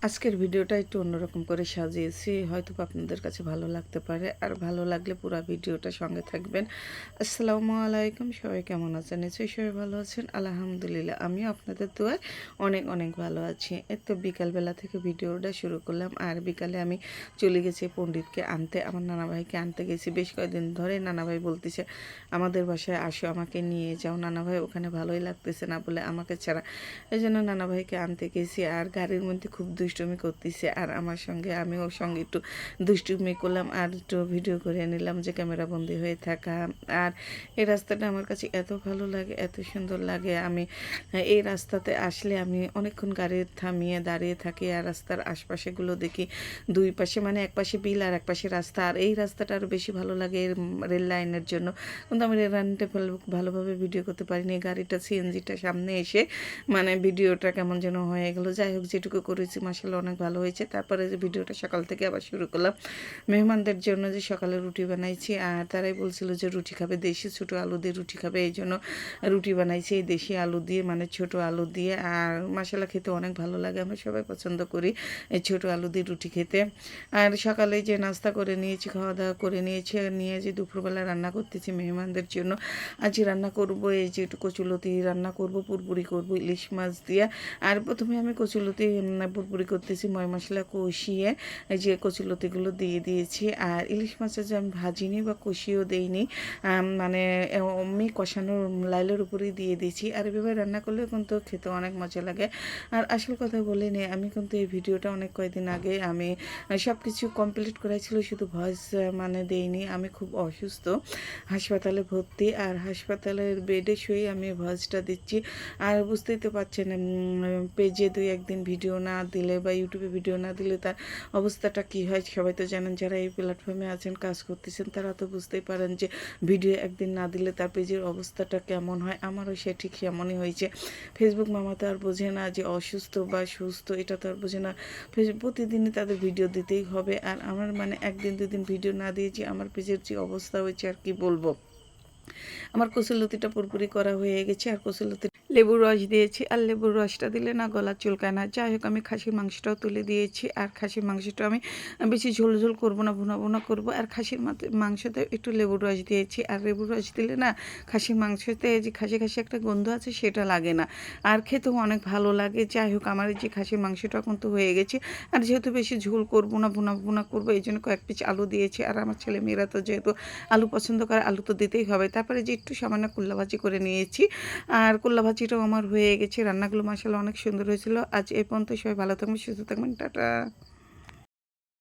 আজকের ভিডিওটা একটু অন্যরকম করে সাজিয়েছি, হয়তো আপনাদের কাছে ভালো লাগতে পারে। আর ভালো লাগলে পুরো ভিডিওটা সঙ্গে থাকবেন। আসসালামু আলাইকুম, সবাই কেমন আছেন? নিশ্চয়ই সবাই ভালো আছেন। আলহামদুলিল্লাহ, আমিও আপনাদের দোয়ায় অনেক অনেক ভালো আছি। এই তো বিকালবেলা থেকে ভিডিওটা শুরু করলাম। আর বিকালে আমি চলে গেছি পণ্ডিতকে আনতে, আমার নানাভাইকে আনতে গেছি। বেশ কয়েকদিন ধরে নানাভাই বলতেছে আমাদের বাসায় আসো, আমাকে নিয়ে যাও। নানাভাই ওখানে ভালোই লাগতেছে না বলে আমাকে ছাড়া, এই জন্য নানাভাইকে আনতে গেছি। আর গাড়ির মধ্যে খুব দুষ্টুমি করতেছে, আর আমার সঙ্গে আমি ওর সঙ্গে একটু দুষ্টুমি করলাম আর একটু ভিডিও করে নিলাম যে ক্যামেরা বন্দি হয়ে থাকা। আর এই রাস্তাটা আমার কাছে এত ভালো লাগে, এত সুন্দর লাগে। আমি এই রাস্তাতে আসলে আমি অনেকক্ষণ গাড়ি থামিয়ে দাঁড়িয়ে থাকি আর রাস্তার আশপাশেগুলো দেখি। দুই পাশে মানে এক পাশে বিল আর এক পাশে রাস্তা। আর এই রাস্তাটা আরও বেশি ভালো লাগে এর রেল লাইনের জন্য। কিন্তু আমি রেল লাইনটা ভালোভাবে ভিডিও করতে পারিনি। গাড়িটা সিএনজিটা সামনে এসে মানে ভিডিওটা কেমন যেন হয়ে গেলো। যাই হোক, যেটুকু করেছি মাসাল্লাহ অনেক ভালো হয়েছে। তারপরে যে ভিডিওটা সকাল থেকে আবার শুরু করলাম মেহমানদের জন্য, যে সকালে রুটি বানাইছি। আর তারাই বলছিল যে রুটি খাবে, দেশি ছোটো আলু দিয়ে রুটি খাবে, এই জন্য রুটি বানাইছি এই দেশি আলু দিয়ে, মানে ছোটো আলু দিয়ে। আর মাসাল্লাহ খেতে অনেক ভালো লাগে, আমরা সবাই পছন্দ করি এই ছোটো আলু দিয়ে রুটি খেতে। আর সকালে যে নাস্তা করে নিয়েছি, খাওয়া দাওয়া করে নিয়েছি, নিয়ে যে দুপুরবেলা রান্না করতেছি মেহমানদের জন্য। আজ রান্না করব এই যে একটু কচুলতি রান্না করব, পুরপুরি করব ইলিশ মাছ দিয়ে। আর প্রথমে আমি কচুলতি পুরপুরি করতেছি, ময় মশলা কষিয়ে এই যে কচুলতিগুলো দিয়ে দিয়েছি। আর ইলিশ মাছের যে আমি ভাজিনি বা কষিয়েও দেইনি, মানে আমি কষানো লাইলের উপরেই দিয়ে দিয়েছি। আর এভাবে রান্না করলে কিন্তু খেতে অনেক মজা লাগে। আর আসল কথা বলে নিই, আমি কিন্তু এই ভিডিওটা অনেক কয়েকদিন আগে আমি সব কিছু কমপ্লিট করাইছিল, শুধু ভয়েস মানে দেইনি। আমি খুব অসুস্থ, হাসপাতালে ভর্তি। আর হাসপাতালের বেডে শুয়েই আমি ভয়েসটা দিচ্ছি। আর বুঝতেই তো পারছেন, পেজে দুই একদিন ভিডিও না দিলে বা ইউটিউবে ভিডিও না দিলে তার অবস্থাটা কী হয় সবাই তো জানেন। যারা এই প্ল্যাটফর্মে আছেন, কাজ করতেছেন, তারা তো বুঝতেই পারেন যে ভিডিও একদিন না দিলে তার পেজের অবস্থাটা কেমন হয়। আমারও সে ঠিক এমনই হয়েছে। ফেসবুক মামা তো আর বোঝে না যে অসুস্থ বা সুস্থ, এটা তো আর বোঝে না। প্রতিদিনই তাদের ভিডিও দিতেই হবে। আর আমার মানে একদিন দুদিন ভিডিও না দিয়েছি, আমার পেজের যে অবস্থা হয়েছে আর কি বলবো। আমার কচুলতিটা পুরোপুরি করা হয়ে গেছে। আর কচুলতি লেবুর রস দিয়েছি, আর লেবুর রসটা দিলে না গলা চুলকায় না। যাই হোক, আমি খাসির মাংসটাও তুলে দিয়েছি। আর খাসির মাংসটা আমি বেশি ঝোল ঝোল করবো না, ভুনা ভুনা করবো। আর খাসির মাংসতে একটু লেবুর রস দিয়েছি। আর লেবুর রস দিলে না খাসির মাংসতে যে খাসি খাসি একটা গন্ধ আছে সেটা লাগে না, আর খেতেও অনেক ভালো লাগে। যাই হোক, আমার এই যে খাসির মাংসটা কিন্তু হয়ে গেছে। আর যেহেতু বেশি ঝোল করবো না, ভুনা ভুনা করবো, এই জন্য কয়েক পিস আলু দিয়েছি। আর আমার ছেলে মেয়েরা তো যেহেতু আলু পছন্দ করে, আলু তো দিতেই হবে। তারপরে যে একটু সামান্য কুল্লা ভাজি করে নিয়েছি। আর কুল্লা ভাজিটাও আমার হয়ে গেছে। রান্নাগুলো মাশাআল্লাহ অনেক সুন্দর হয়েছিল। আজ এই পর্যন্ত, সবাই ভালো থাকবেন, সুস্থ থাকবেন, টাটা।